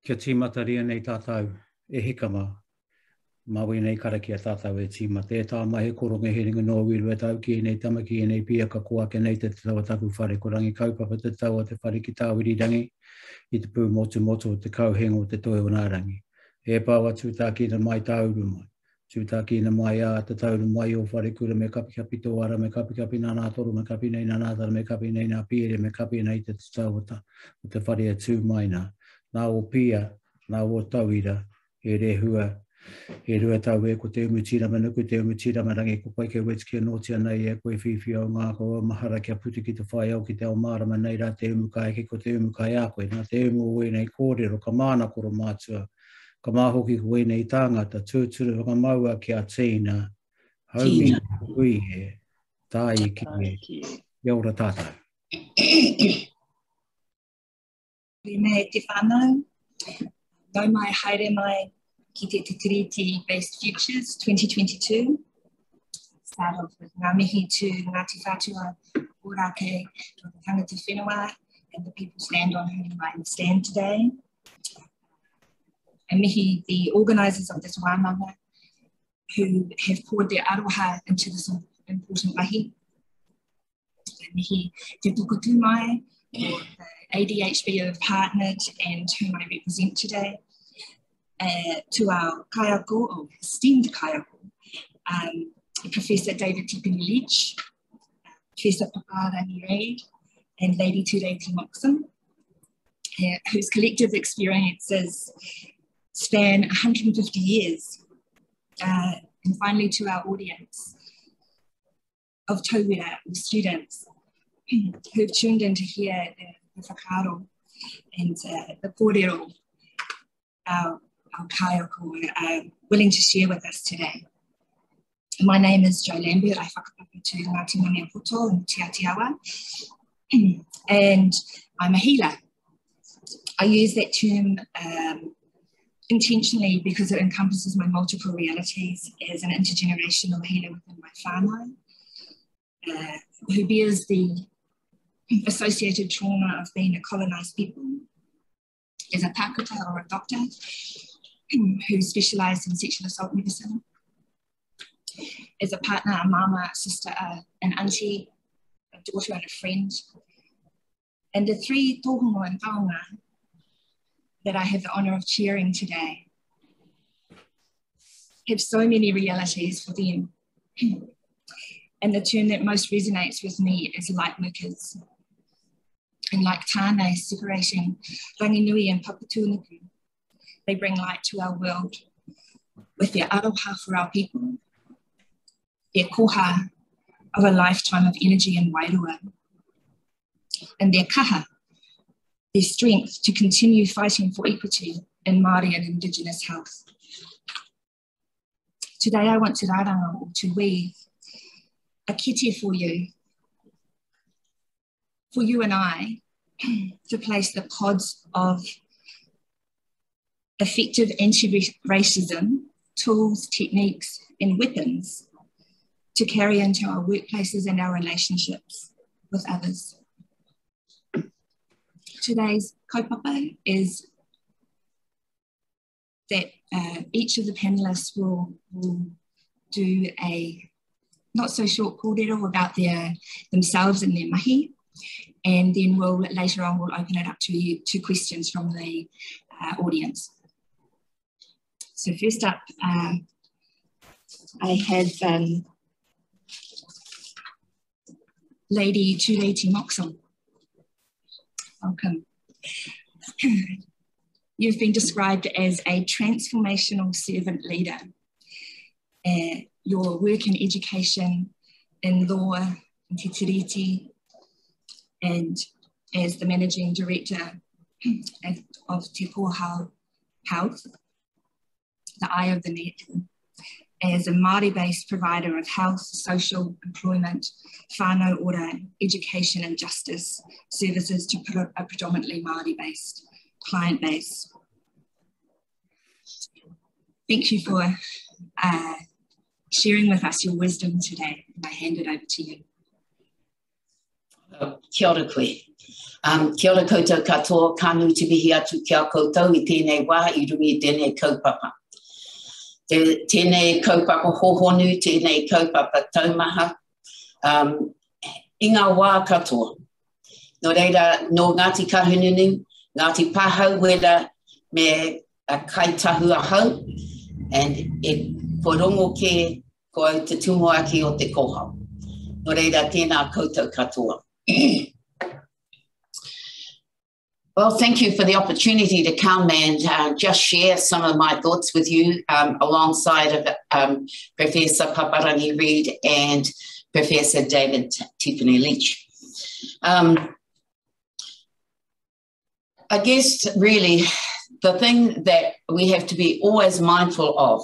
Kia tīmataria nei tātou e hekama. Maui nei karaki a tātou e tīmata. E tā mahe koronga he ringa no wiru e tau ki e nei tamaki e nei pia ka kua ke nei te taua taku whare ko rangi kaupapa te taua te whare ki tāwiri rangi i te pū motu motu o te kauhenga o te toe o nā rangi. E pāwa tūtaki na mai tauru mai. Tūtaki na mai a te tauru mai o whare kura me kapi kapi toara, me kapi kapi nā nā toru, me kapi nei nā nātara, me kapi nei nā pire, me kapi nei te taua o te whare a tū mai nā. Nā o pia, nā o tauira, e rehua, e rua tau e ko te umutirama nuku, te umutirama rangi ko koe ke wetike notia nei e koe whiwhi o ngā ko mahara kia puti ki te whai au ki te ao marama nei rā te umukai ke ko te umukai a koe. Nā te umu o nei kōrero, ka māna koro mātua, ka māhoki ko nei tāngata, tūturu whakamaua ki a tīna, haumi hui he, tāi ki e, iaura tātou. Me te whānau, nau mai haere mai ki te Tiriti Based Futures 2022. Start off with ngā mihi to Ngāti Whātua, Ōrākei, to the tangata whenua, and the people's land on whom I stand today. And mihi the organisers of this wānanga who have poured their aroha into this important mahi. And mihi te tukutu mai, or the ADHB have partnered and whom I represent today, to our kaiako, or esteemed kaiako, Professor David Tipene-Leach, Professor Papaarangi Reid, and Lady Tureiti Moxon, whose collective experiences span 150 years. And finally to our audience of tauira, students, who've tuned in to hear the whakaaro and the kōrero, our kaiako, are willing to share with us today. My name is Jo Lambert. I whakapapa to Ngāti Mania Poto in Te Aotearoa, and I'm a healer. I use that term intentionally because it encompasses my multiple realities as an intergenerational healer within my whānau, who bears the associated trauma of being a colonised people, as a tākuta or a doctor who specialised in sexual assault medicine, as a partner, a mama, a sister, an auntie, a daughter and a friend, and the three tohunga and taonga that I have the honour of chairing today have so many realities for them. And the term that most resonates with me is light workers. And like tāne separating ranginui and papatunuku, they bring light to our world with their aroha for our people, their koha of a lifetime of energy and wairua, and their kaha, their strength to continue fighting for equity in Māori and Indigenous health. Today I want to rāranga, or to weave a kete for you and I, to place the pods of effective anti-racism, tools, techniques, and weapons to carry into our workplaces and our relationships with others. Today's kaupapa is that each of the panelists will do a not so short kōrero about themselves and their mahi, and then later on we'll open it up to questions from the audience. So first up, I have Lady Tureiti Moxon. Welcome. You've been described as a transformational servant leader. Your work in education, in law, in Te Tiriti, and as the Managing Director of Te Health, the Eye of the Net, as a Māori-based provider of health, social, employment, whānau ora, education and justice services to a predominantly Māori-based client base. Thank you for sharing with us your wisdom today. I hand it over to you. Kia ora koe. Kia ora koutou katoa, kānui te mihi atu kia koutou I tēnei wā I rungi tēnei kaupapa. Tēnei kaupapa hohonu, tēnei kaupapa taumaha, I ngā wā katoa. No reira, no Ngāti Kahununu, Ngāti Pāhau, wera me a kaitahua hau, and e korongo ke ko au te tumo aki o te kohau. No reira, tēnā koutou katoa. Well, thank you for the opportunity to come and just share some of my thoughts with you alongside of Professor Papaarangi Reid and Professor David Tipene-Leach. I guess really the thing that we have to be always mindful of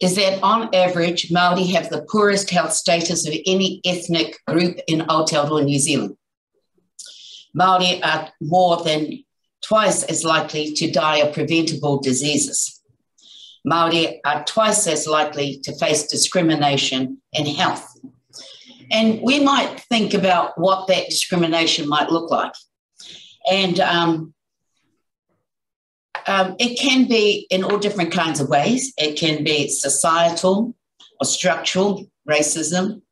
is that on average, Māori have the poorest health status of any ethnic group in Aotearoa, New Zealand. Māori are more than twice as likely to die of preventable diseases. Māori are twice as likely to face discrimination in health. And we might think about what that discrimination might look like. And it can be in all different kinds of ways. It can be societal or structural racism.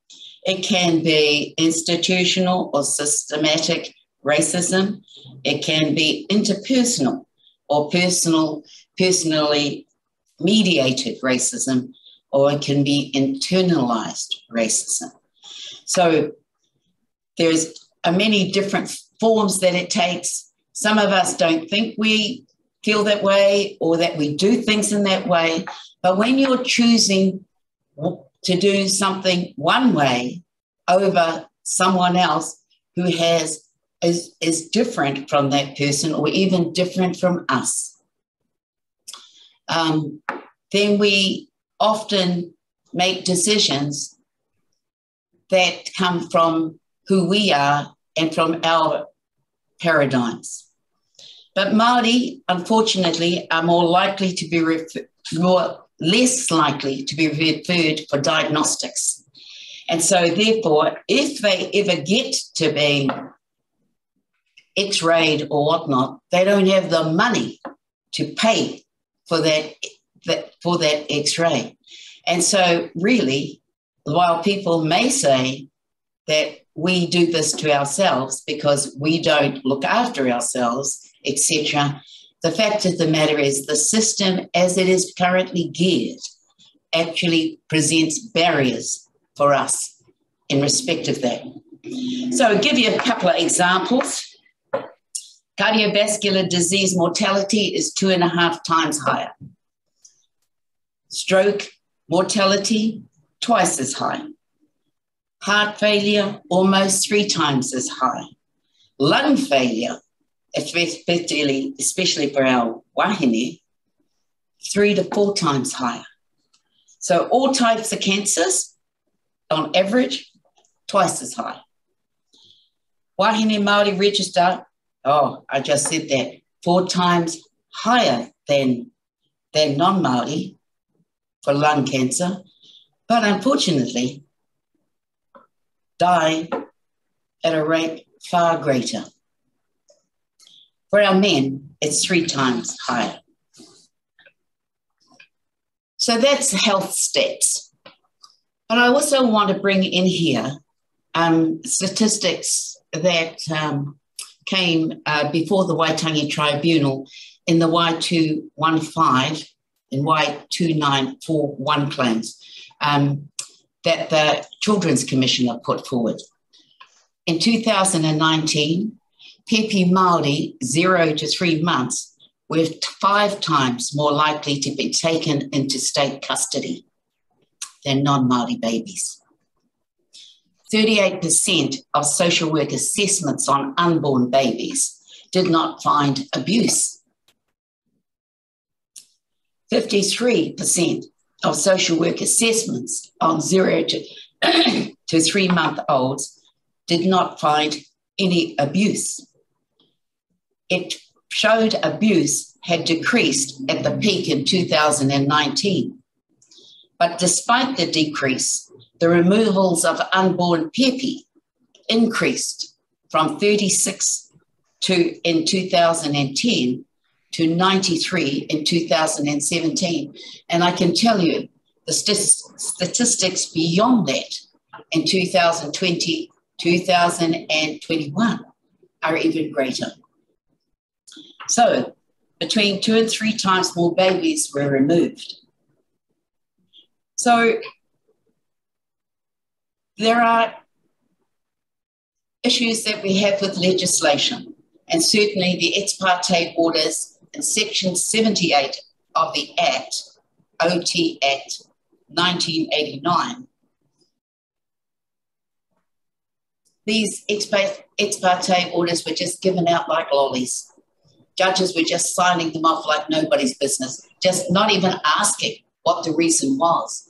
It can be institutional or systematic racism. It can be interpersonal or personally mediated racism, or it can be internalized racism. So there's many different forms that it takes. Some of us don't think we feel that way or that we do things in that way, but when you're choosing to do something one way over someone else who is different from that person or even different from us, then we often make decisions that come from who we are and from our paradigms. But Māori, unfortunately, are less likely to be referred for diagnostics. And so therefore, if they ever get to be X-rayed or whatnot, they don't have the money to pay for that X-ray. And so really, while people may say that we do this to ourselves because we don't look after ourselves, etc., the fact of the matter is the system as it is currently geared actually presents barriers for us in respect of that. So I'll give you a couple of examples. Cardiovascular disease mortality is 2.5 times higher. Stroke mortality, twice as high. Heart failure, almost 3 times as high. Lung failure, especially for our wahine, 3 to 4 times higher. So all types of cancers, on average, twice as high. Wahine Māori register, I just said that, 4 times higher than non-Māori for lung cancer, but unfortunately die at a rate far greater. For our men, it's 3 times higher. So that's health stats. But I also want to bring in here statistics that came before the Waitangi Tribunal in the Y215 and Y2941 claims that the Children's Commissioner put forward. In 2019, pēpi Māori 0 to 3 months were 5 times more likely to be taken into state custody than non-Māori babies. 38% of social work assessments on unborn babies did not find abuse. 53% of social work assessments on 0 to 3 month olds did not find any abuse. It showed abuse had decreased at the peak in 2019. But despite the decrease, the removals of unborn pēpi increased from 36 in 2010 to 93 in 2017. And I can tell you the statistics beyond that in 2020, 2021 are even greater. So between 2 and 3 times more babies were removed. So there are issues that we have with legislation, and certainly the ex parte orders in Section 78 of the Act, OT Act 1989. These ex parte orders were just given out like lollies. Judges were just signing them off like nobody's business, just not even asking what the reason was.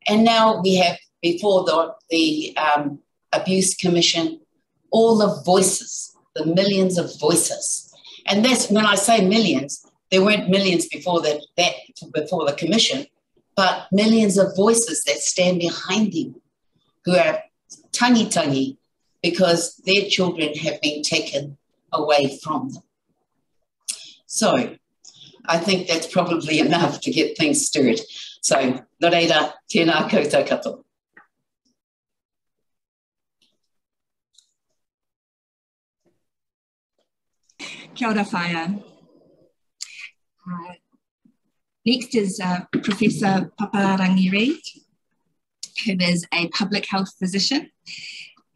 And now we have, before the Abuse Commission, all the voices, the millions of voices. And that's, when I say millions, there weren't millions before before the commission, but millions of voices that stand behind them, who are tangi because their children have been taken away from them. So I think that's probably enough to get things stirred. So, nō reira, tēnā koutou katoa. Kia ora whaia. Next is Professor Papaarangi Reid, who is a public health physician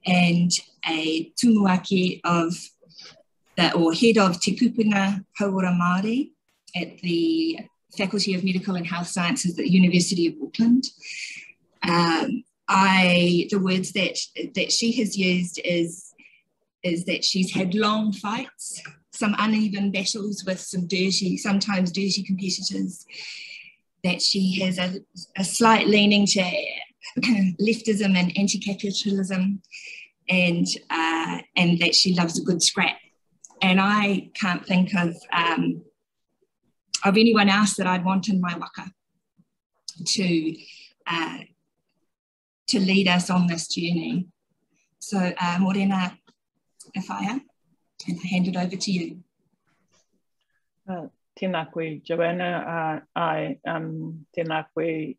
and a tumuaki of head of Te Kupunga Hauora Māori at the Faculty of Medical and Health Sciences at the University of Auckland. The words that she has used is that she's had long fights, some uneven battles with some sometimes dirty competitors, that she has a slight leaning to leftism and anti-capitalism, and that she loves a good scrap. And I can't think of anyone else that I'd want in my waka to lead us on this journey. So, Morena Whaia, and I hand it over to you. Tēnā koe, Joanna. Tēnā koe,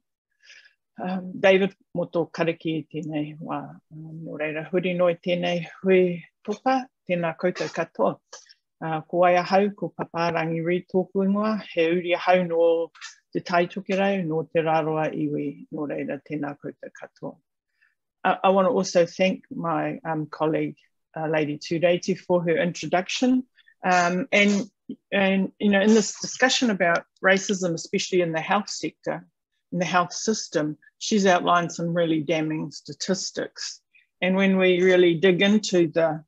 David, mo tō kariki tēnei wā. Nō reira, huri noi tēnei hui pupa, tēnā koutou katoa. Ko ai ahau, ko Papaarangi Reid tōku ingoa, he uri ahau no te taitokerau, no te raroa iwi, nō reira, tēnā koutou katoa. I want to also thank my colleague, Lady Tureiti, for her introduction. And you know, in this discussion about racism, especially in the health sector, in the health system, she's outlined some really damning statistics. And when we really dig into the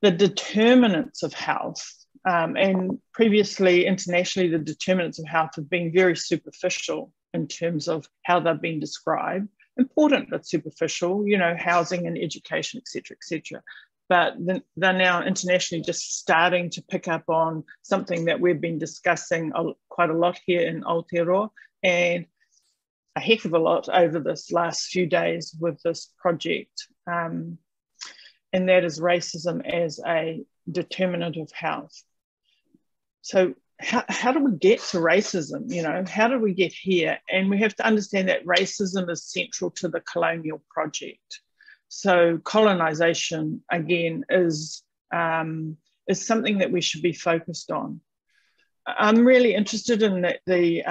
determinants of health, and previously internationally, the determinants of health have been very superficial in terms of how they've been described. Important but superficial, you know, housing and education, etc., etc. But they're now internationally just starting to pick up on something that we've been discussing quite a lot here in Aotearoa, and a heck of a lot over this last few days with this project. And that is racism as a determinant of health. So how do we get to racism? You know, how did we get here? And we have to understand that racism is central to the colonial project. So colonisation, again, is something that we should be focused on. I'm really interested in that the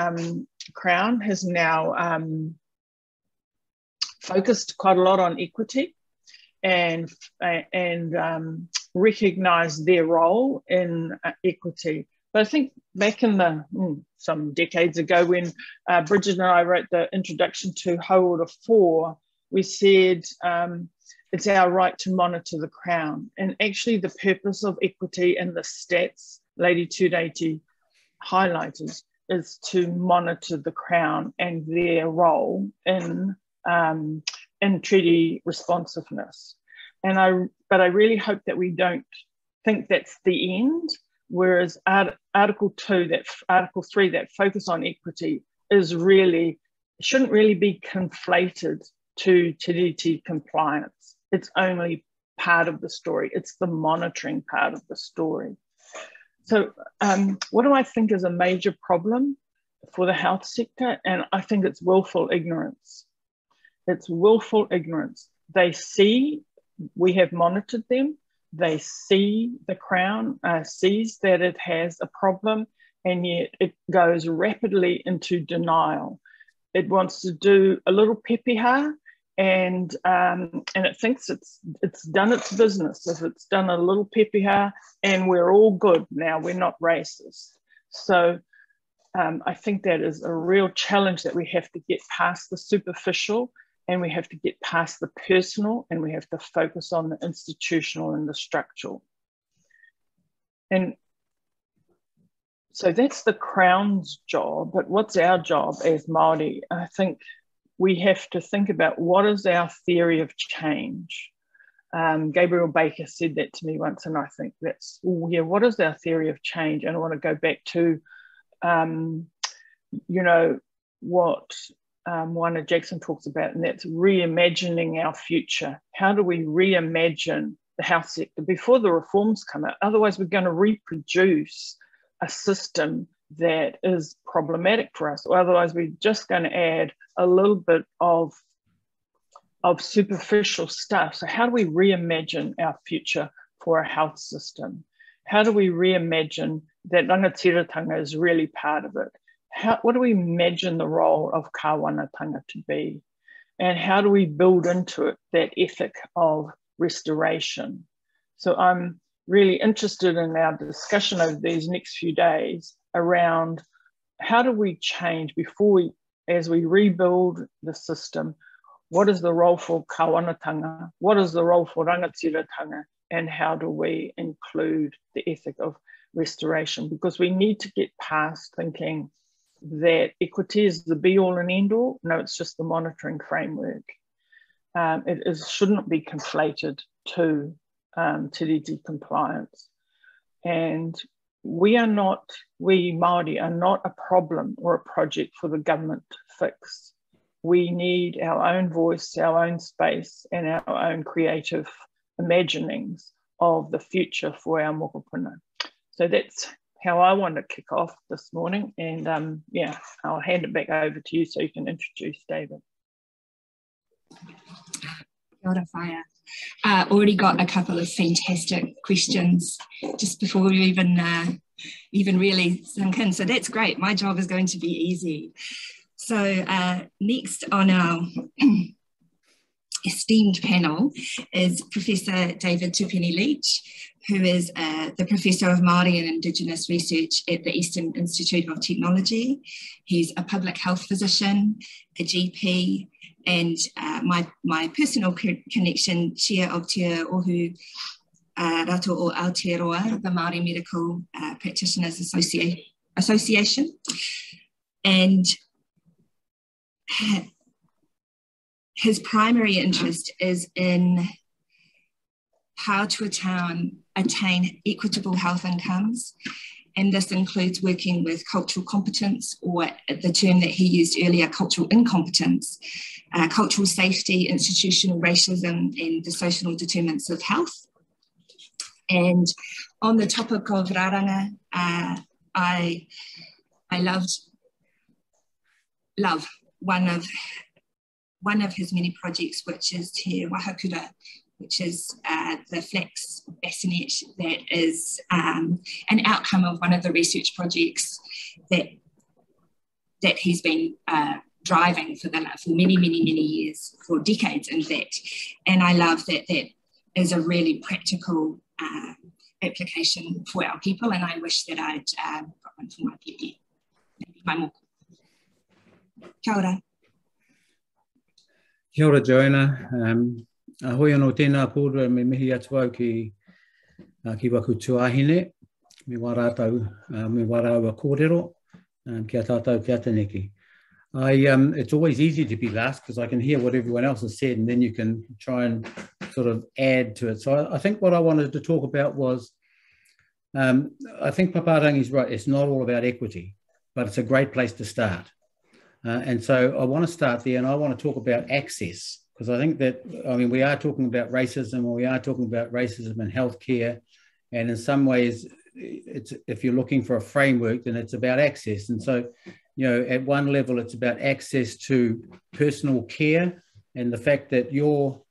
Crown has now focused quite a lot on equity and recognised their role in equity. But I think back in some decades ago, when Bridget and I wrote the introduction to Hauora 4, we said it's our right to monitor the Crown. And actually the purpose of equity in the stats Lady Tureiti highlighted is to monitor the Crown and their role in treaty responsiveness. But I really hope that we don't think that's the end. Whereas Article 3, that focus on equity, shouldn't really be conflated to Tiriti compliance. It's only part of the story. It's the monitoring part of the story. So what do I think is a major problem for the health sector? And I think it's willful ignorance. It's willful ignorance. They see, we have monitored them. They see, the Crown sees that it has a problem, and yet it goes rapidly into denial. It wants to do a little pepeha, and it thinks it's done its business. If it's done a little pepeha, and we're all good now, we're not racist. So I think that is a real challenge, that we have to get past the superficial, and we have to get past the personal, and we have to focus on the institutional and the structural. And so that's the Crown's job, but what's our job as Māori? I think we have to think about, what is our theory of change? Gabriel Baker said that to me once, and I think that's, oh yeah, what is our theory of change? And I want to go back to, you know, what Joanna Jackson talks about, and that's reimagining our future. How do we reimagine the health sector before the reforms come out? Otherwise, we're going to reproduce a system that is problematic for us, or otherwise we're just going to add a little bit of superficial stuff. So how do we reimagine our future for a health system? How do we reimagine that rangatiratanga is really part of it? What do we imagine the role of Kawanatanga to be? And how do we build into it that ethic of restoration? So I'm really interested in our discussion over these next few days around, how do we change as we rebuild the system? What is the role for Kawanatanga? What is the role for rangatiratanga? And how do we include the ethic of restoration? Because we need to get past thinking that equity is the be-all and end-all. No, it's just the monitoring framework. It shouldn't be conflated to Te Tiriti compliance. And we Māori are not a problem or a project for the government to fix. We need our own voice, our own space, and our own creative imaginings of the future for our mokopuna. So that's how I want to kick off this morning. And yeah, I'll hand it back over to you so you can introduce David. Kia ora whaia. Already got a couple of fantastic questions just before we even really sunk in. So that's great. My job is going to be easy. So next on our esteemed panel is Professor David Tipene-Leach, who is the Professor of Māori and Indigenous Research at the Eastern Institute of Technology. He's a public health physician, a GP, and my personal connection, chair of Te Ohu Rato o Aotearoa, the Māori Medical Practitioners Association. And his primary interest is in how to attain equitable health incomes. And this includes working with cultural competence, or the term that he used earlier, cultural incompetence, cultural safety, institutional racism, and the social determinants of health. And on the topic of raranga, I love one of his many projects, which is Te Wahakura, which is the flax bassinet that is an outcome of one of the research projects that he's been driving for many years, for decades in fact. And I love that is a really practical application for our people, and I wish that I'd got one for my pēpi, maybe my moko. Kia ora. Kia ora, Joanna. Ahoi anō tēnā pōrua me mihi atu au ki waku tuahine, me warātau, me warāua kōrero, kia tātou kia taneki. It's always easy to be last because I can hear what everyone else has said, and then you can try and sort of add to it. So I think what I wanted to talk about was, I think Papaarangi's right, it's not all about equity, but it's a great place to start. And so I want to start there, and I want to talk about access. because I think that, I mean, we are talking about racism, or we are talking about racism in healthcare, and in some ways, it's, if you're looking for a framework, then it's about access. And so, you know, at one level, it's about access to personal care, and the fact that your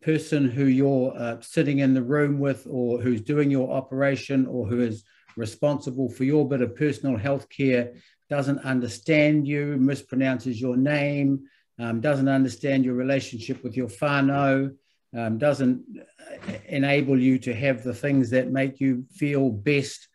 person who you're sitting in the room with, or who's doing your operation, or who is responsible for your bit of personal health care, doesn't understand you, mispronounces your name, doesn't understand your relationship with your whānau, doesn't enable you to have the things that make you feel best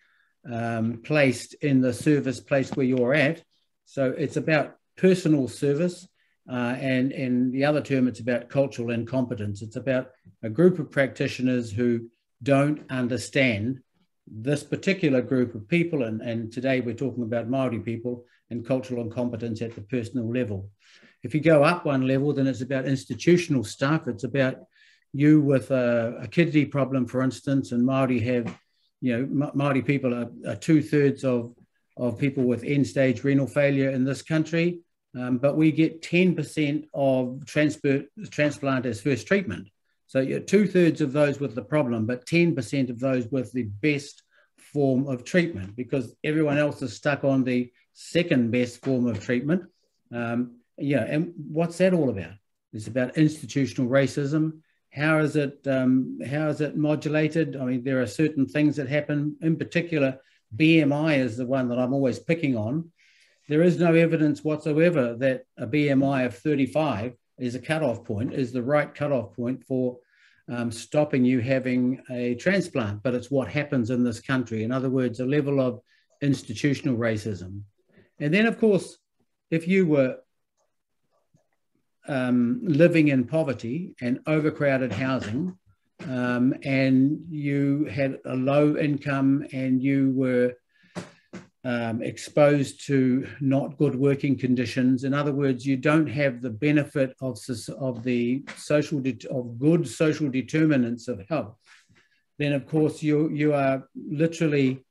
placed in the service place where you're at. So it's about personal service, and in the other term, it's about cultural incompetence. It's about a group of practitioners who don't understand this particular group of people, and today we're talking about Māori people and cultural incompetence at the personal level. If you go up one level, then it's about institutional stuff. It's about you with a kidney problem, for instance, and Māori have, you know, Māori people are 2/3 of people with end-stage renal failure in this country, but we get 10% of transplant as first treatment. So you're 2/3 of those with the problem, but 10% of those with the best form of treatment, because everyone else is stuck on the second best form of treatment. Yeah, and what's that all about? It's about institutional racism. How is it modulated? I mean, there are certain things that happen. In particular, BMI is the one that I'm always picking on. There is no evidence whatsoever that a BMI of 35 is a cutoff point, is the right cutoff point for stopping you having a transplant, but it's what happens in this country. In other words, a level of institutional racism. And then, of course, if you were living in poverty and overcrowded housing, and you had a low income, and you were exposed to not good working conditions. In other words, you don't have the benefit of good social determinants of health. Then, of course, you are literally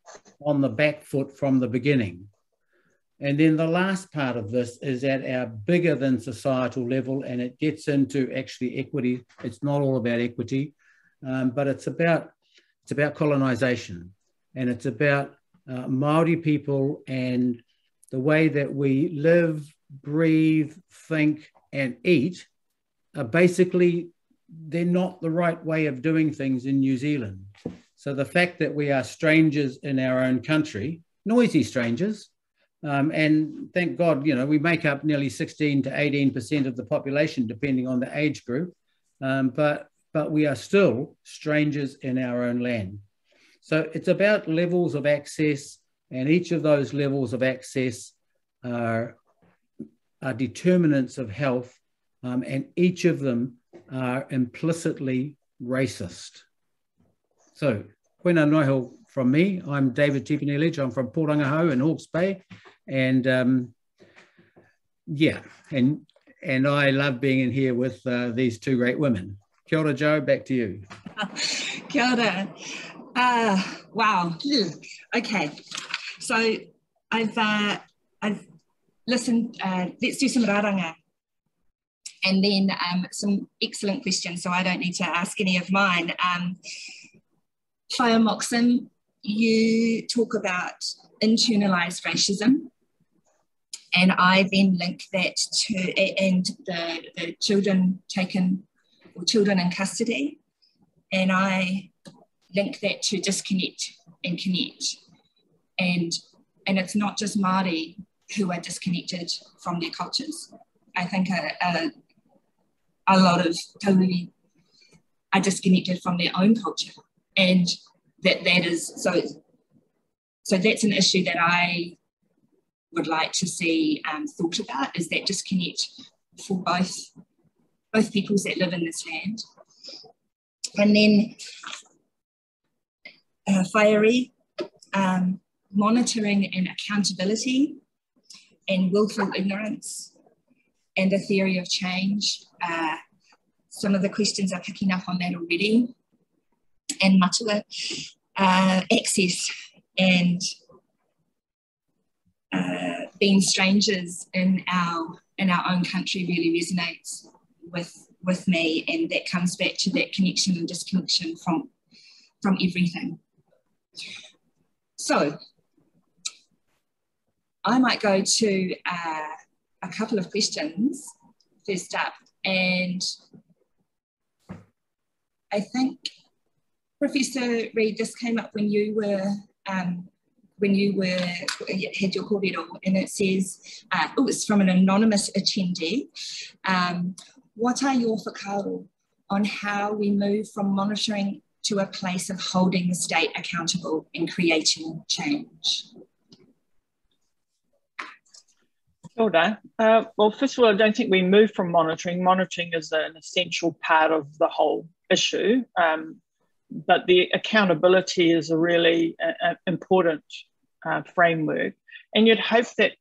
on the back foot from the beginning. And then the last part of this is at our bigger than societal level, and it gets into actually equity. It's not all about equity, but it's about colonisation, and it's about Māori people and the way that we live, breathe, think, and eat are basically, they're not the right way of doing things in New Zealand. So the fact that we are strangers in our own country, noisy strangers, and thank God, you know, we make up nearly 16 to 18% of the population, depending on the age group, but we are still strangers in our own land. So it's about levels of access, and each of those levels of access are determinants of health, and each of them are implicitly racist. So, koina noiho from me. I'm David Tipene-Leach. I'm from Pōrangahau in Hawke's Bay, and yeah, and I love being in here with these two great women. Kia ora, Jo, back to you. Kia ora. Wow. Okay. So I've listened. Let's do some raranga, and then some excellent questions. So I don't need to ask any of mine. Professor Moxon, you talk about internalized racism, and I then link that to and the children taken or children in custody, and I link that to disconnect and connect. And it's not just Māori who are disconnected from their cultures. I think a lot of tauri are disconnected from their own culture. And that is, so that's an issue that I would like to see thought about, is that disconnect for both peoples that live in this land. And then whaiari, monitoring and accountability, and willful ignorance, and a theory of change. Some of the questions are picking up on that already. And matua, access, and being strangers in our own country really resonates with with me, and that comes back to that connection and disconnection from everything. So I might go to a couple of questions first up, and I think, Professor Reid, this came up when you had your kōrero, and it says, it's from an anonymous attendee. What are your whakaaro on how we move from monitoring to a place of holding the state accountable and creating change? Well, first of all, I don't think we move from monitoring. Monitoring is an essential part of the whole issue, but the accountability is a really important framework. And you'd hope that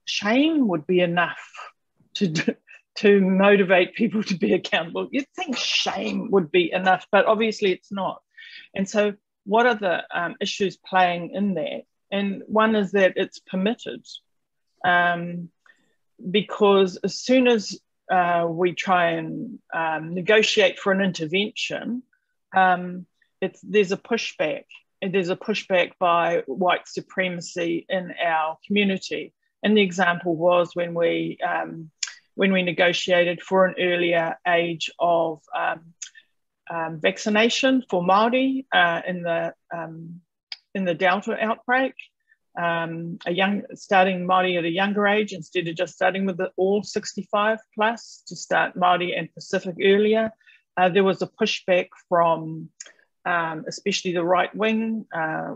shame would be enough to motivate people to be accountable. You'd think shame would be enough, but obviously it's not. And so what are the issues playing in that? And one is that it's permitted, because as soon as we try and negotiate for an intervention, there's a pushback. And there's a pushback by white supremacy in our community. And the example was when we negotiated for an earlier age of vaccination for Māori in the Delta outbreak, starting Māori at a younger age instead of just starting with all 65 plus, to start Māori and Pacific earlier. There was a pushback from especially the right-wing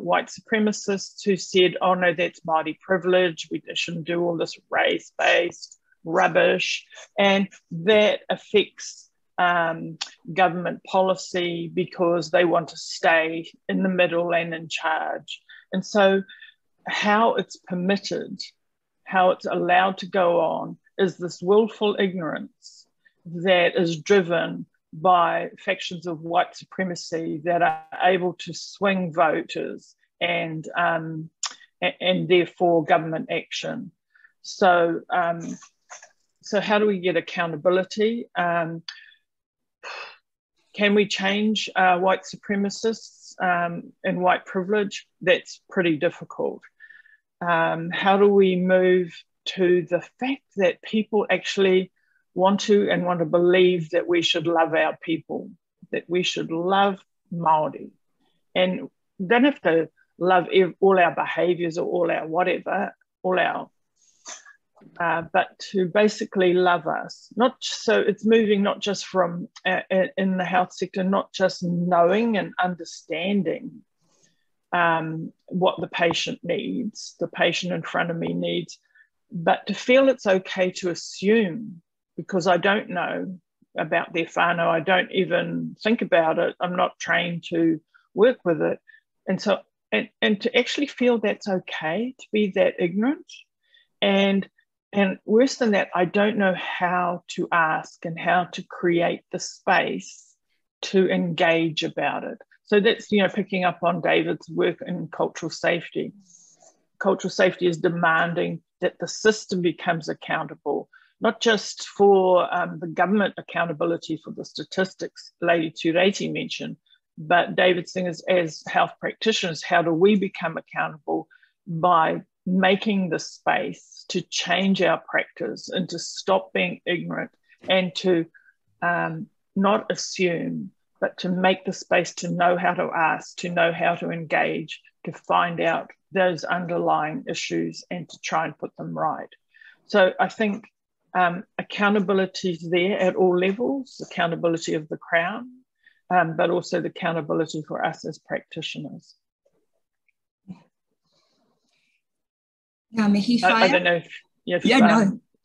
white supremacists who said, oh no, that's Māori privilege, we shouldn't do all this race-based rubbish, and that affects government policy because they want to stay in the middle and in charge. And so how it's permitted, how it's allowed to go on, is this willful ignorance that is driven by factions of white supremacy that are able to swing voters and therefore government action. So how do we get accountability? Can we change white supremacists and white privilege? That's pretty difficult. How do we move to the fact that people actually want to believe that we should love our people, that we should love Māori, and don't have to love all our behaviours or all our whatever, but to basically love us. So it's moving not just from in the health sector, not just knowing and understanding what the patient needs, the patient in front of me needs, but to feel it's okay to assume, because I don't know about their whānau, I don't even think about it, I'm not trained to work with it. And so, and to actually feel that's okay to be that ignorant. And worse than that, I don't know how to ask and how to create the space to engage about it. So that's, picking up on David's work in cultural safety. Cultural safety is demanding that the system becomes accountable, not just for the government accountability for the statistics Lady Tureiti mentioned, but David's thing is, as health practitioners, how do we become accountable by making the space to change our practice and to stop being ignorant and to not assume, but to make the space to know how to ask, to know how to engage, to find out those underlying issues and to try and put them right. So I think accountability is there at all levels, accountability of the Crown, but also the accountability for us as practitioners. I don't know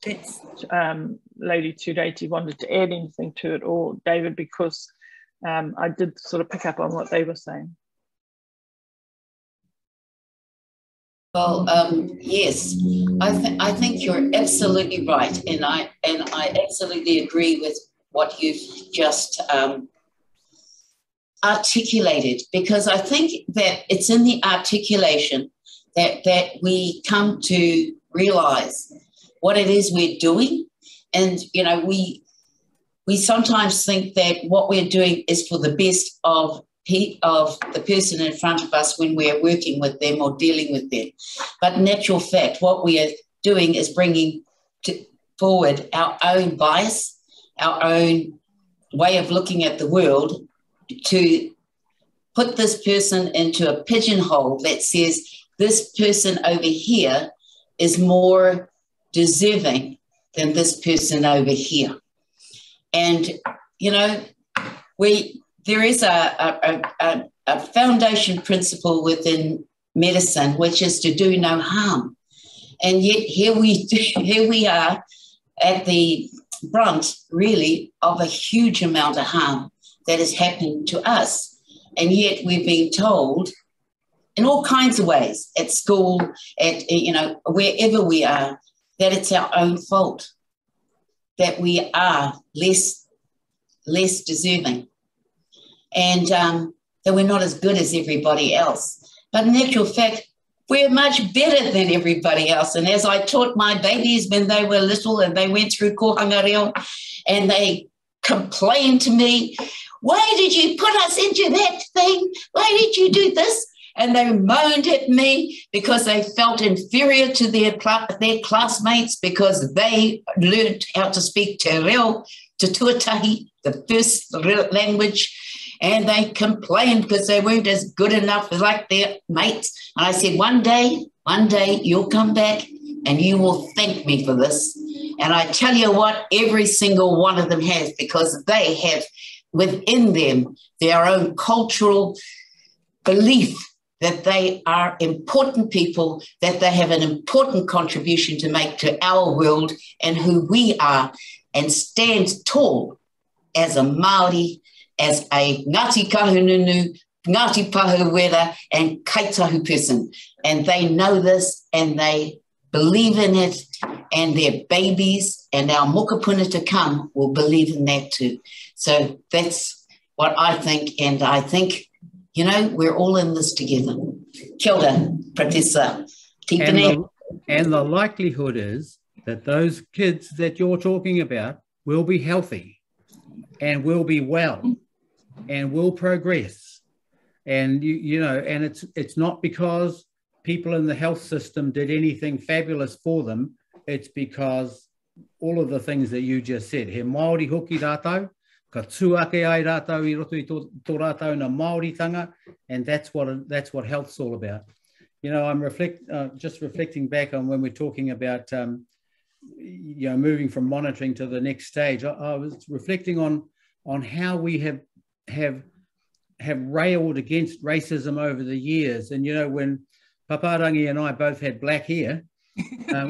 if Lady Tureiti wanted to add anything to it, or David, because I did sort of pick up on what they were saying. Well, yes, I think you're absolutely right, and I absolutely agree with what you've just articulated, because I think that it's in the articulation that we come to realise what it is we're doing, and we we sometimes think that what we're doing is for the best of the person in front of us when we're working with them or dealing with them. But in actual fact, what we are doing is bringing forward our own bias, our own way of looking at the world to put this person into a pigeonhole that says this person over here is more deserving than this person over here. And, you know, there is a foundation principle within medicine, which is to do no harm. And yet here we are at the brunt, really, of a huge amount of harm that is happening to us. And yet we're being told in all kinds of ways, at school, at, you know, wherever we are, that it's our own fault, that we are less deserving, and that we're not as good as everybody else. But in actual fact, we're much better than everybody else. And as I taught my babies when they were little and they went through kōrero and they complained to me, why did you put us into that thing? Why did you do this? And they moaned at me because they felt inferior to their classmates because they learned how to speak te reo, te tuatahi, the first language, and they complained because they weren't as good enough like their mates. And I said, one day you'll come back and you will thank me for this. And I tell you what, every single one of them has, because they have within them their own cultural belief that they are important people, that they have an important contribution to make to our world and who we are, and stand tall as a Māori, as a Ngāti Kahununu, Ngāti Pahuwera, and Kaitahu person. And they know this and they believe in it, and their babies and our mokopuna to come will believe in that too. So that's what I think, and I think, you know, we're all in this together. Kia ora, Professor Tipene. And the likelihood is that those kids that you're talking about will be healthy and will be well and will progress. And, you know, and it's not because people in the health system did anything fabulous for them. It's because all of the things that you just said. He Māori hoki rātou, ka tūake ai rātou I roto I tō rātou na Māoritanga, and that's what health's all about. You know, I'm just reflecting back on when we're talking about, you know, moving from monitoring to the next stage. I was reflecting on how we have railed against racism over the years. And, you know, when Papaarangi and I both had black hair,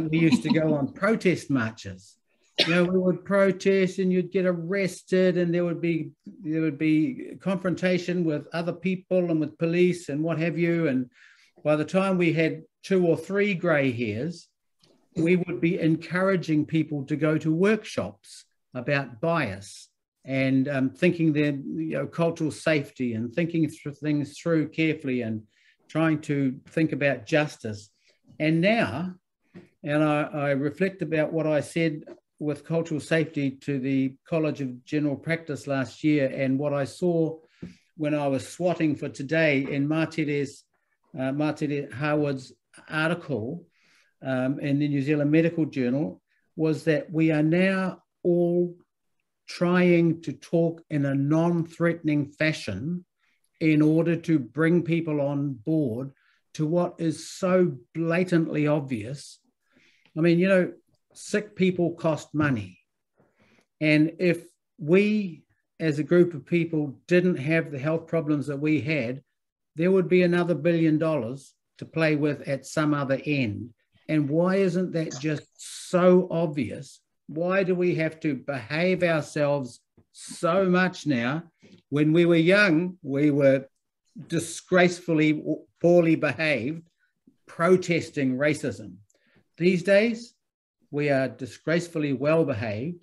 we used to go on protest marches. You know, we would protest and you'd get arrested, and there would be confrontation with other people and with police and what have you. And by the time we had 2 or 3 grey hairs, we would be encouraging people to go to workshops about bias and thinking their, you know, cultural safety and thinking things through carefully and trying to think about justice. And now, and I reflect about what I said with cultural safety to the College of General Practice last year, and what I saw when I was swatting for today in Mātere Harwood's article in the New Zealand Medical Journal, was that we are now all trying to talk in a non-threatening fashion in order to bring people on board to what is so blatantly obvious. I mean, you know, sick people cost money. And if we, as a group of people, didn't have the health problems that we had, there would be another $1 billion to play with at some other end. And why isn't that just so obvious? Why do we have to behave ourselves so much now? When we were young, we were disgracefully poorly behaved, protesting racism. These days, we are disgracefully well behaved.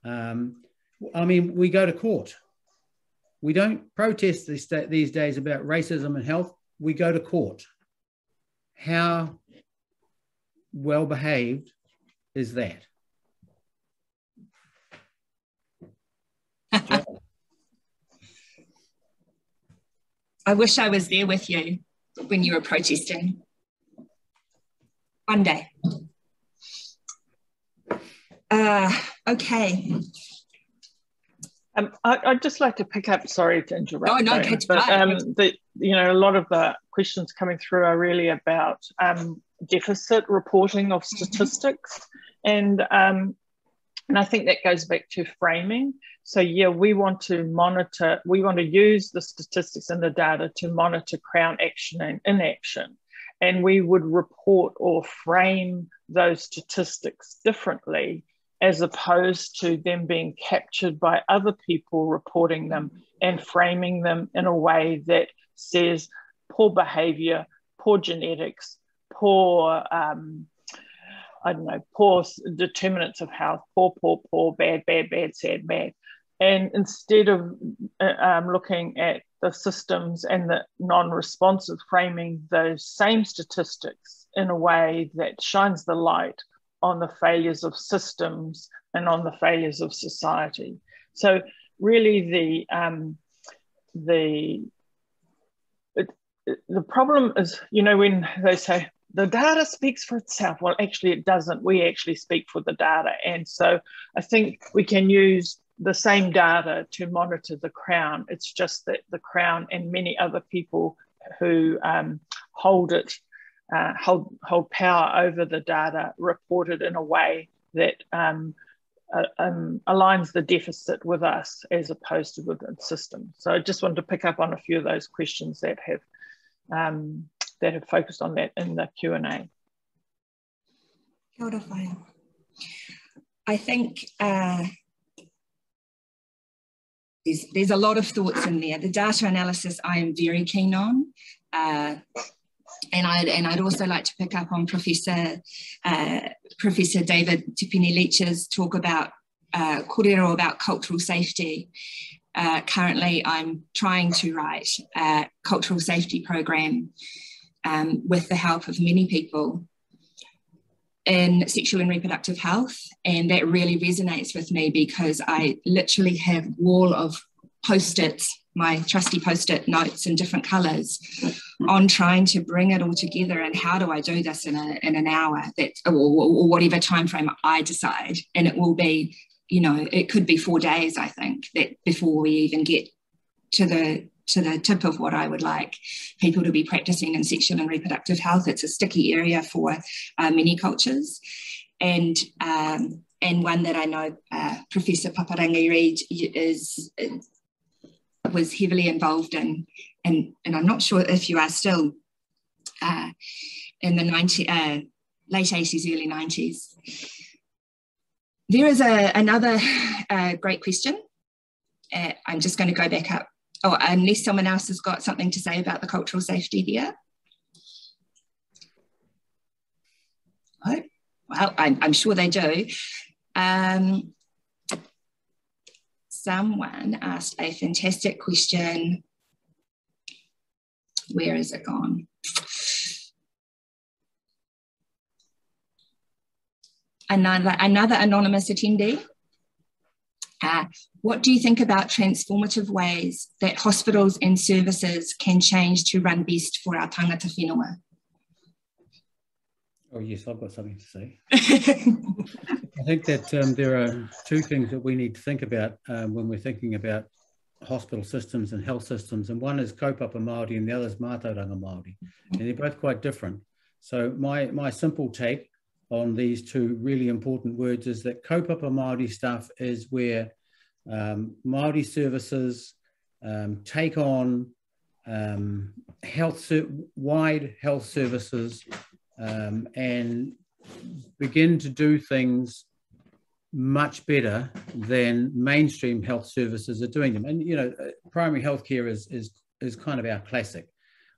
I mean, we go to court. We don't protest these days about racism and health. We go to court. How well behaved is that? I wish I was there with you when you were protesting. One day. Okay. I'd just like to pick up, sorry to interrupt. Oh, no, but you know, a lot of the questions coming through are really about deficit reporting of statistics. And I think that goes back to framing. So yeah, we want to monitor, we want to use the statistics and the data to monitor Crown action and inaction. And we would report or frame those statistics differently, as opposed to them being captured by other people reporting them and framing them in a way that says poor behavior, poor genetics, poor, I don't know, poor determinants of health, poor, bad, sad, bad. And instead of looking at the systems and the non-responsive, framing those same statistics in a way that shines the light on the failures of systems and on the failures of society. So really the problem is, you know, when they say the data speaks for itself, well, actually it doesn't. We actually speak for the data. And so I think we can use the same data to monitor the Crown. It's just that the Crown and many other people who hold power over the data report it in a way that aligns the deficit with us as opposed to with the system. So I just wanted to pick up on a few of those questions that have focused on that in the Q&A. Kia ora whai. I think there's a lot of thoughts in there. The data analysis I am very keen on. And I'd also like to pick up on Professor David Tipene-Leach's talk about kōrero, about cultural safety. Currently, I'm trying to write a cultural safety program with the help of many people in sexual and reproductive health, and that really resonates with me because I literally have a wall of post-its, my trusty post-it notes in different colours, on trying to bring it all together. And how do I do this in an hour, or whatever time frame I decide? And it will be, you know, it could be 4 days, I think, that before we even get to the tip of what I would like people to be practicing in sexual and reproductive health. It's a sticky area for many cultures, and one that I know Professor Papaarangi Reid was heavily involved in, and I'm not sure if you are still in the late 80s, early 90s. There is another great question. I'm just going to go back up. Oh, unless someone else has got something to say about the cultural safety there. Oh, well, I'm sure they do. Someone asked a fantastic question. Where is it gone? Another anonymous attendee. What do you think about transformative ways that hospitals and services can change to run best for our tangata whenua? Oh yes, I've got something to say. I think that there are two things that we need to think about when we're thinking about hospital systems and health systems, and one is kaupapa Māori and the other is mātauranga Māori, and they're both quite different. So my simple take on these two really important words is that kaupapa Māori stuff is where Māori services take on wide health services and begin to do things much better than mainstream health services are doing them. And you know, primary healthcare is kind of our classic,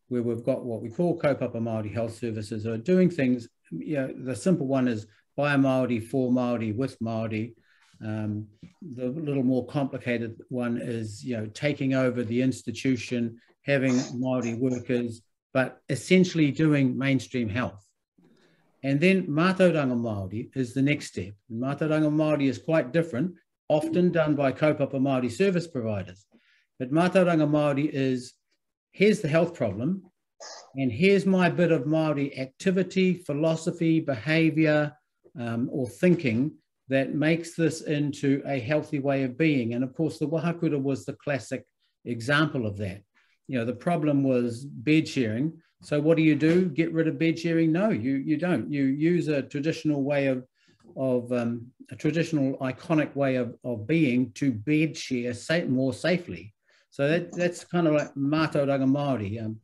where we've got what we call kaupapa Māori health services are doing things. You know, the simple one is by Māori, for Māori, with Māori. The little more complicated one is, you know, taking over the institution, having Māori workers, but essentially doing mainstream health. And then mātauranga Māori is the next step. Mātauranga Māori is quite different. often done by kaupapa Māori service providers. But mātauranga Māori is, here's the health problem, and here's my bit of Māori activity, philosophy, behaviour, or thinking that makes this into a healthy way of being. And of course, the wahakura was the classic example of that. You know, the problem was bed sharing. So what do? Get rid of bed sharing? No, you don't. You use a traditional way of a traditional iconic way of being to bed share more safely. So that's kind of like mātauranga Māori.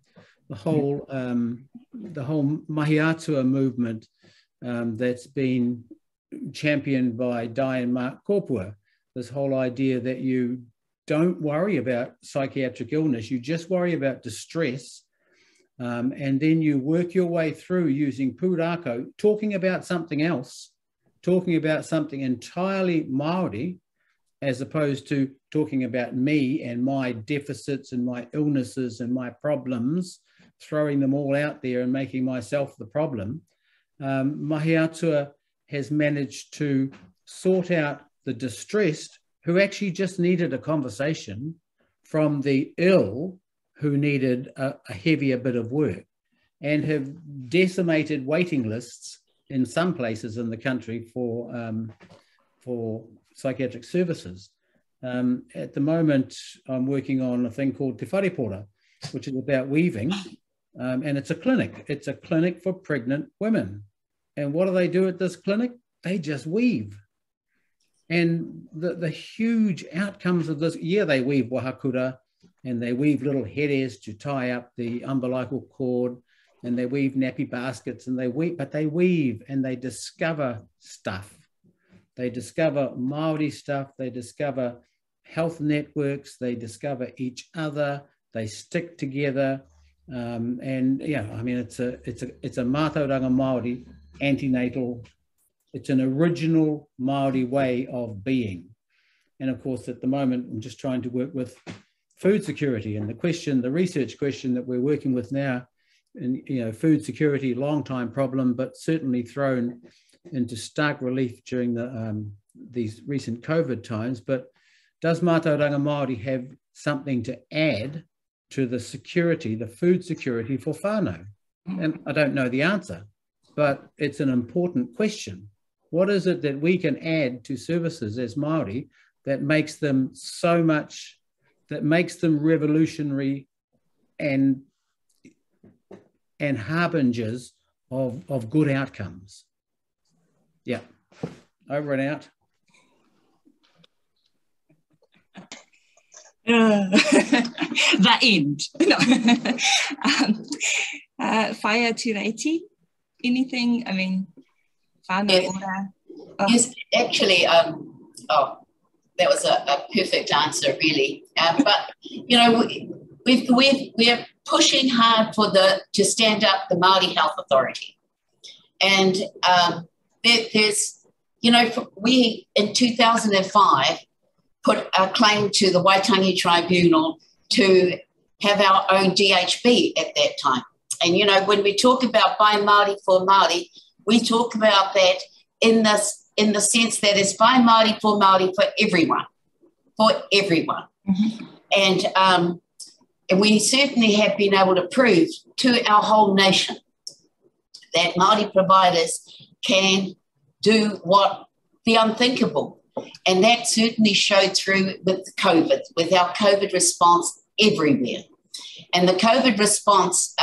The whole mahi atua movement that's been championed by Di and Mark Korpua, this whole idea that you don't worry about psychiatric illness, you just worry about distress, and then you work your way through using pūrākau, talking about something else, talking about something entirely Māori, as opposed to talking about me and my deficits and my illnesses and my problems, throwing them all out there and making myself the problem. Mahi atua has managed to sort out the distressed who actually just needed a conversation from the ill who needed a heavier bit of work, and have decimated waiting lists in some places in the country for psychiatric services. At the moment, I'm working on a thing called Te Wharepora, which is about weaving, and it's a clinic. It's a clinic for pregnant women. And what do they do at this clinic? They just weave. And the huge outcomes of this, they weave wahakura, and they weave little heres to tie up the umbilical cord, and they weave nappy baskets, and they weave and they discover stuff. They discover Māori stuff, they discover health networks, they discover each other, they stick together. It's a mātauranga Māori antenatal, it's an original Māori way of being. And of course, at the moment, I'm just trying to work with food security, and the research question that we're working with now, and food security, long time problem, but certainly thrown into stark relief during these recent COVID times. But does mātauranga Māori have something to add to the security, the food security for whānau? And I don't know the answer, but it's an important question. What is it that we can add to services as Māori that makes them so much, that makes them revolutionary and harbingers of good outcomes? Yeah, over and out. The end. No. Whaia Tureiti, anything? I mean, whānau ora. Oh. Yes, actually, that was a perfect answer, really. But we're pushing hard to stand up the Māori Health Authority, and we in 2005 put a claim to the Waitangi Tribunal to have our own DHB at that time. And, when we talk about by Māori for Māori, we talk about that in the sense that it's by Māori for everyone, Mm-hmm. And we certainly have been able to prove to our whole nation that Māori providers can do the unthinkable. And that certainly showed through with COVID, with our COVID response everywhere. And the COVID response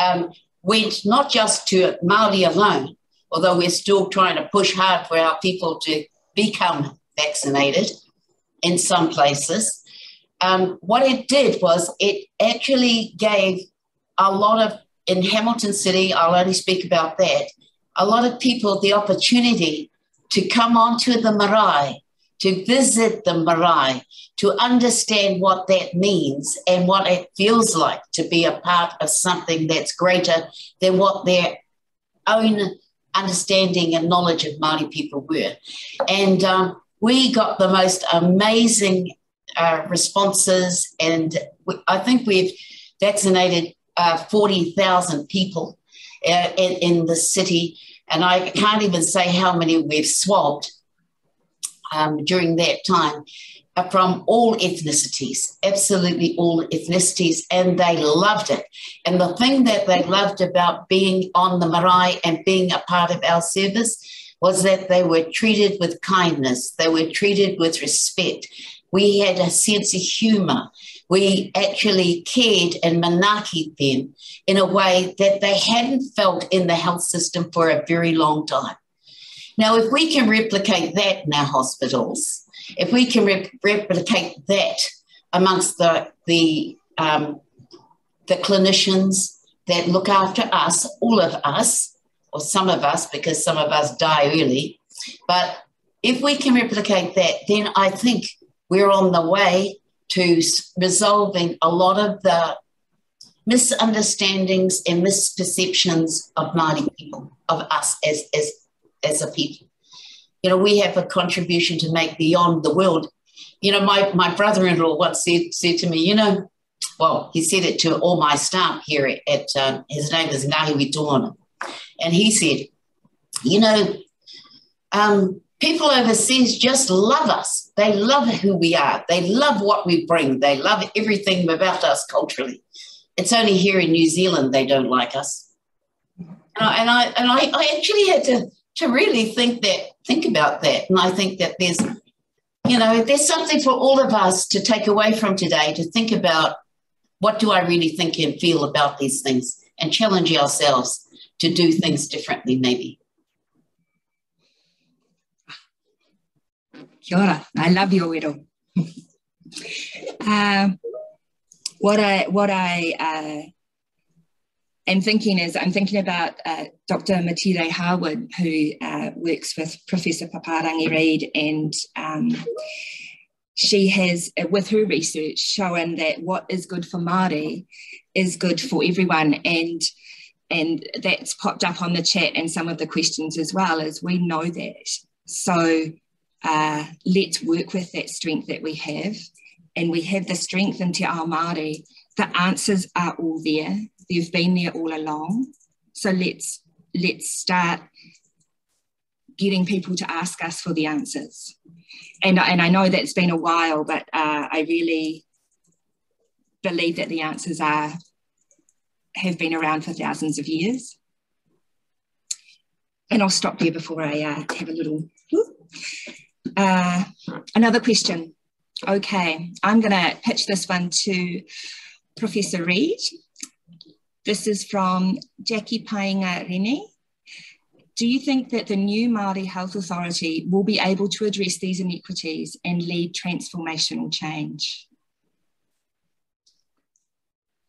went not just to Māori alone, although we're still trying to push hard for our people to become vaccinated in some places. What it did was it actually gave a lot of, in Hamilton City, I'll only speak about that, a lot of people the opportunity to come onto the marae, to visit the marae, to understand what that means and what it feels like to be a part of something that's greater than what their own understanding and knowledge of Māori people were. And we got the most amazing responses, and I think we've vaccinated 40,000 people in the city, and I can't even say how many we've swabbed. during that time from all ethnicities, absolutely all ethnicities, and they loved it. And the thing that they loved about being on the marae and being a part of our service was that they were treated with kindness, they were treated with respect. We had a sense of humour. We actually cared and manakied them in a way that they hadn't felt in the health system for a very long time. Now, if we can replicate that in our hospitals, if we can replicate that amongst the clinicians that look after us, all of us, or some of us, because some of us die early, but if we can replicate that, then I think we're on the way to resolving a lot of the misunderstandings and misperceptions of Māori people, of us as a people. You know, we have a contribution to make beyond the world. You know, my brother-in-law once said to me, you know, well, he said it to all my staff here at his name is Ngahi Tohunga, and he said, you know, people overseas just love us. They love who we are. They love what we bring. They love everything about us culturally. It's only here in New Zealand they don't like us. And I actually had to really think about that. And I think that there's something for all of us to take away from today, to think about what do I really think and feel about these things, and challenge ourselves to do things differently maybe. Kia ora. I love your wero. What I am thinking is, I'm thinking about Dr. Matire Harwood, who works with Professor Papaarangi Reid, and she has, with her research, shown that what is good for Māori is good for everyone, and that's popped up on the chat and some of the questions as well, as we know that. So let's work with that strength that we have, and we have the strength in Te Ao Māori. The answers are all there. They've been there all along. So let's start getting people to ask us for the answers. And I know that's been a while, but I really believe that the answers have been around for thousands of years. And I'll stop there before I have a little... another question. Okay, I'm going to pitch this one to Professor Reid. This is from Jackie Painga Rene. Do you think that the new Māori Health Authority will be able to address these inequities and lead transformational change?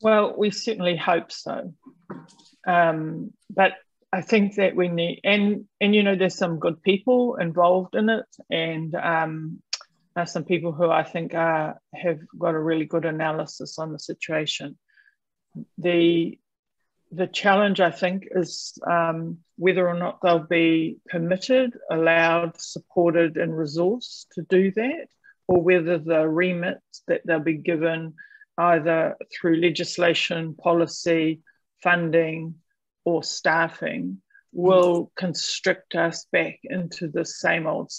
Well, we certainly hope so. But I think that we need, and you know, there's some good people involved in it, and some people who I think have got a really good analysis on the situation. The challenge, I think, is whether or not they'll be permitted, allowed, supported and resourced to do that, or whether the remits that they'll be given either through legislation, policy, funding or staffing will constrict us back into the same old.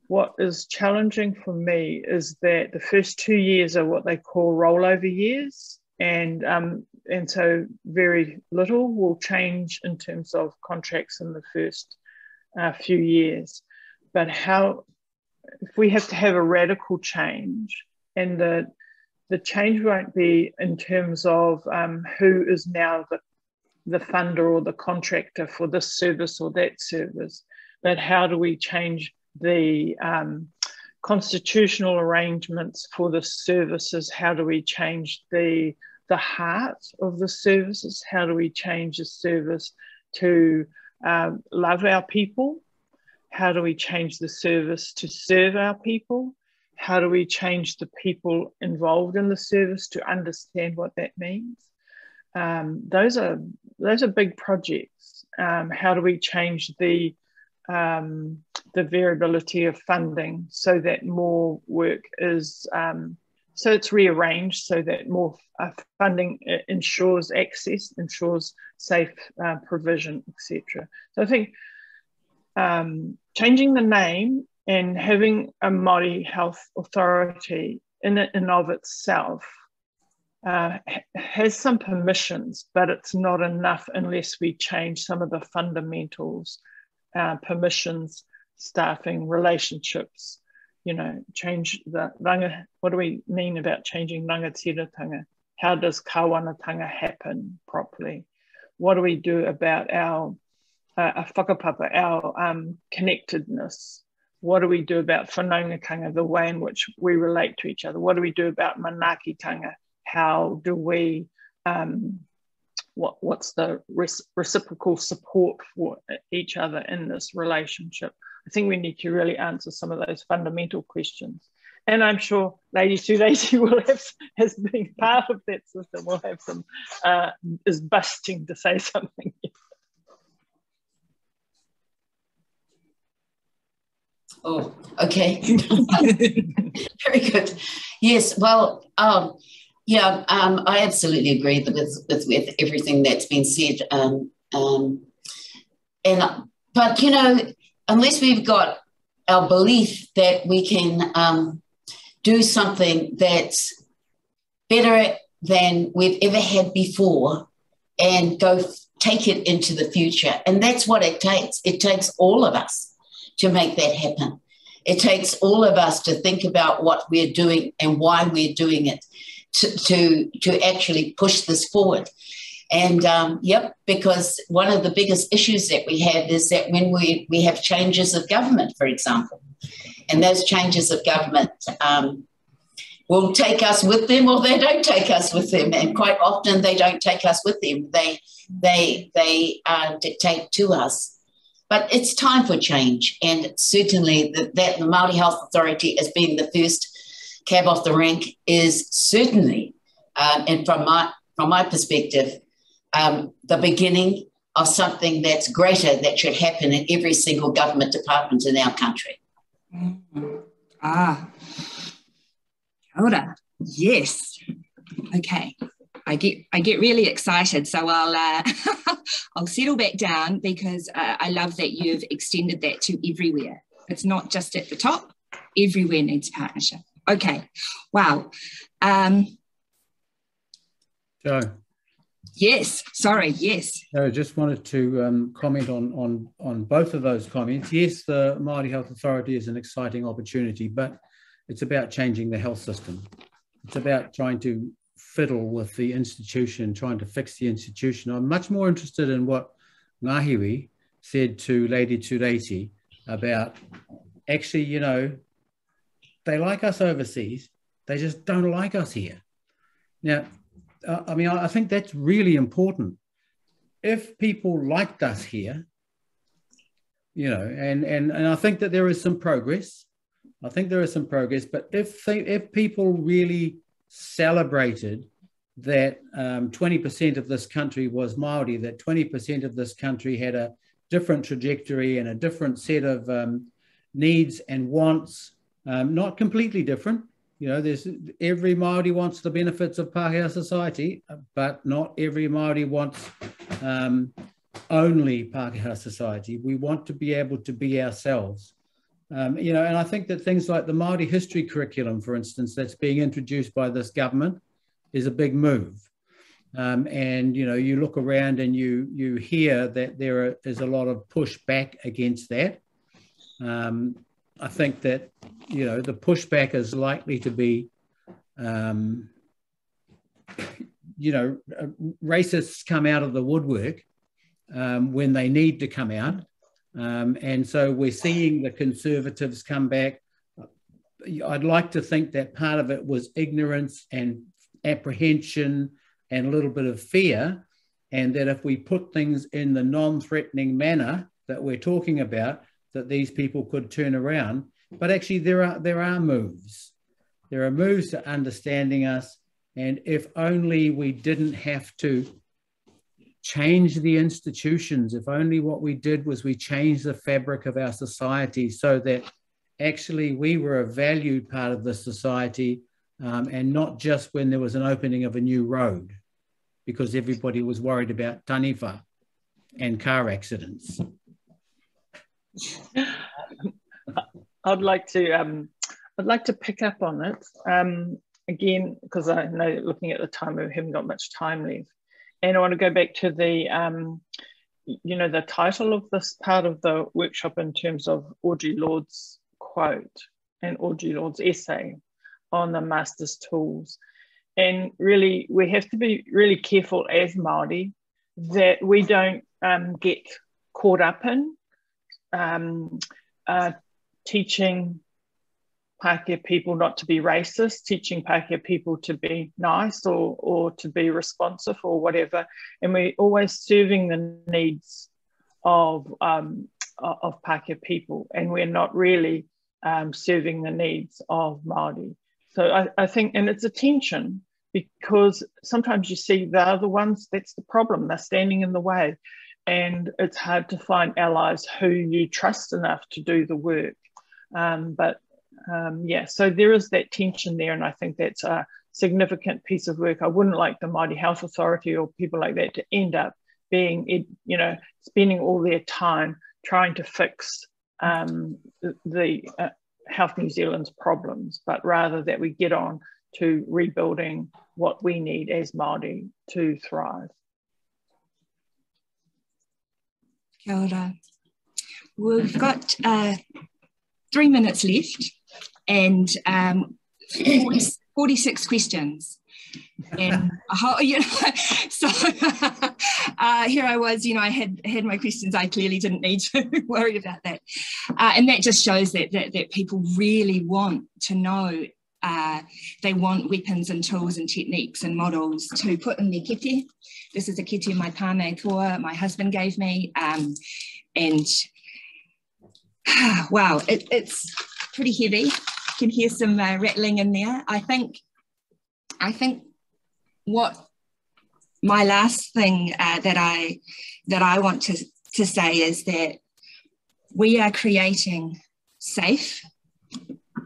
What is challenging for me is that the first 2 years are what they call rollover years, and so very little will change in terms of contracts in the first few years. But if we have to have a radical change, and the change won't be in terms of who is now the funder or the contractor for this service or that service, but how do we change the constitutional arrangements for the services? How do we change the heart of the services? How do we change the service to love our people? How do we change the service to serve our people? How do we change the people involved in the service to understand what that means? Those are big projects. How do we change the variability of funding so that more work is, so it's rearranged so that more funding ensures access, ensures safe provision, etc. So I think changing the name and having a Māori Health Authority in and of itself has some permissions, but it's not enough unless we change some of the fundamentals, permissions, staffing, relationships, you know, change the ranga. What do we mean about changing rangatiratanga? How does Kawanatanga happen properly? What do we do about our whakapapa, our connectedness? What do we do about whanaungatanga, the way in which we relate to each other? What do we do about manakitanga? How do we, what's the reciprocal support for each other in this relationship? I think we need to really answer some of those fundamental questions. And I'm sure Lady Tureiti will have, as being part of that system, will have some, is busting to say something. Oh, okay. Very good. Yes, well, yeah, I absolutely agree with everything that's been said. But, you know, unless we've got our belief that we can do something that's better than we've ever had before and go take it into the future. And that's what it takes. It takes all of us to make that happen. It takes all of us to think about what we're doing and why we're doing it to actually push this forward. And yep, because one of the biggest issues that we have is that when we have changes of government, for example, and those changes of government will take us with them or they don't take us with them. And quite often they don't take us with them. They dictate to us. But it's time for change. And certainly that the Māori Health Authority as being the first cab off the rank is certainly, and from my perspective, the beginning of something that's greater that should happen in every single government department in our country. Ora, yes. Okay. I get really excited, so I'll I'll settle back down because I love that you've extended that to everywhere. It's not just at the top. Everywhere needs partnership. Okay. Wow. Joe. Yes. Sorry. Yes. I just wanted to comment on both of those comments. Yes, the Māori Health Authority is an exciting opportunity, but it's about changing the health system. It's about trying to fiddle with the institution, trying to fix the institution. I'm much more interested in what Ngahiwi said to Lady Tureiti about actually, you know, they like us overseas, they just don't like us here. Now, I mean, I think that's really important. If people liked us here, you know, and I think that there is some progress. I think there is some progress, but if people really celebrated that 20% of this country was Māori, that 20% of this country had a different trajectory and a different set of needs and wants, not completely different. You know, every Māori wants the benefits of Pākehā society, but not every Māori wants only Pākehā society. We want to be able to be ourselves. You know, and I think that things like the Māori history curriculum, for instance, that's being introduced by this government is a big move. And, you know, you look around and you hear that there is a lot of pushback against that. I think that, you know, the pushback is likely to be, you know, racists come out of the woodwork when they need to come out. And so we're seeing the Conservatives come back. I'd like to think that part of it was ignorance and apprehension and a little bit of fear, and that if we put things in the non-threatening manner that we're talking about, that these people could turn around. But actually there are moves. There are moves to understanding us, and if only we didn't have to change the institutions, if only what we did was we changed the fabric of our society so that actually we were a valued part of the society, and not just when there was an opening of a new road, because everybody was worried about taniwha and car accidents. I'd like to pick up on it again, because I know looking at the time we haven't got much time left, and I want to go back to the the title of this part of the workshop in terms of Audre Lorde's quote and Audre Lorde's essay on the master's tools. And really, we have to be really careful as Māori that we don't get caught up in teaching Pākehā people not to be racist, teaching Pākehā people to be nice or to be responsive or whatever. And we're always serving the needs of Pākehā people, and we're not really serving the needs of Māori. So I think, and it's a tension, because sometimes you see they're the ones, that's the problem, they're standing in the way. And it's hard to find allies who you trust enough to do the work. Yeah, so there is that tension there, and I think that's a significant piece of work. I wouldn't like the Māori Health Authority or people like that to end up being, spending all their time trying to fix the Health New Zealand's problems, but rather that we get on to rebuilding what we need as Māori to thrive. Kia ora. We've got 3 minutes left and 46 questions. And so here I was, I had my questions. I clearly didn't need to worry about that. And that just shows that people really want to know. They want weapons and tools and techniques and models to put in their kete. This is a kete my pāne toa, my husband gave me. And wow, it's pretty heavy. You can hear some rattling in there. I think what my last thing that I want to say is that we are creating safe,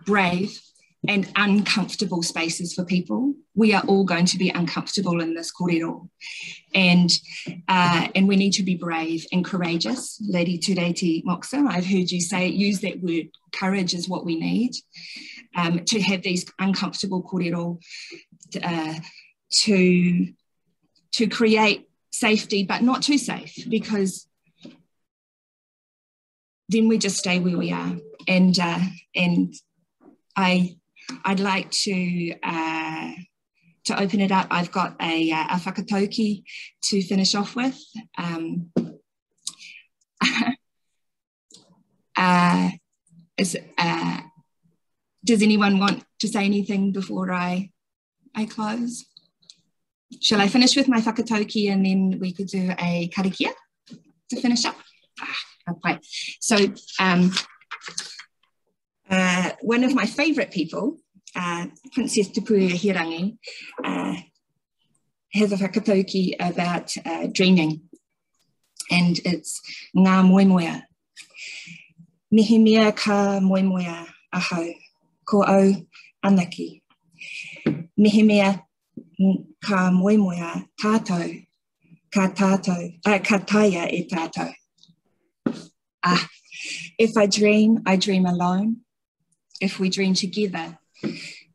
brave, and uncomfortable spaces for people. We are all going to be uncomfortable in this kōrero. And we need to be brave and courageous. Lady Tureiti Moxon, I've heard you use that word. Courage is what we need to have these uncomfortable kōrero, to create safety, but not too safe, because then we just stay where we are. And I'd like to open it up. I've got a whakatauki to finish off with. Does anyone want to say anything before I close? Shall I finish with my whakatauki and then we could do a karakia to finish up? Okay. So one of my favourite people, Princess Te Puehirangi, has a whakatauki about dreaming, and it's ngā moemoea. Mihi mea ka moemoea ahau, ko au anaki. Mihi mea ka moemoea tātou, ka taia e tātou. If I dream alone. If we dream together,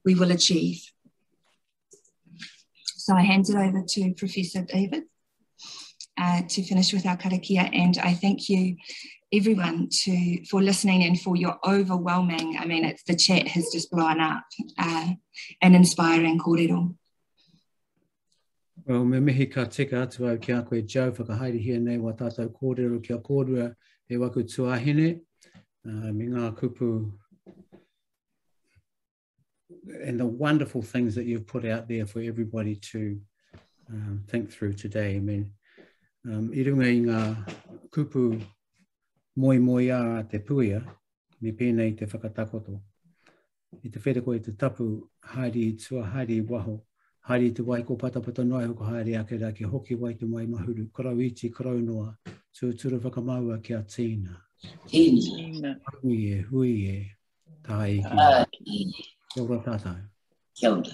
we will achieve. So I hand it over to Professor David to finish with our karakia, and I thank you everyone for listening and for your overwhelming, the chat has just blown up, and inspiring kōrero. Well, me mihi ka tika atu au ki a koe Joe whakahaere hia nei wa tātou kōrero kia kōrua e waku tuahine, me ngā kupu and the wonderful things that you've put out there for everybody to think through today. I mean, I runga I ngā kupu moemoea a te puia, me pēnei te whakatakoto. I te where koe te tapu, haere tua, haere waho, haere te wai ko patapata noai hoko haere ake rā ke hoki wai te mai mahuru, korau iti, korau noa, tūtura whakamaua ki a tīna. Tīna. Hui e, tā e ki. Kia ora tātou. Kia ora.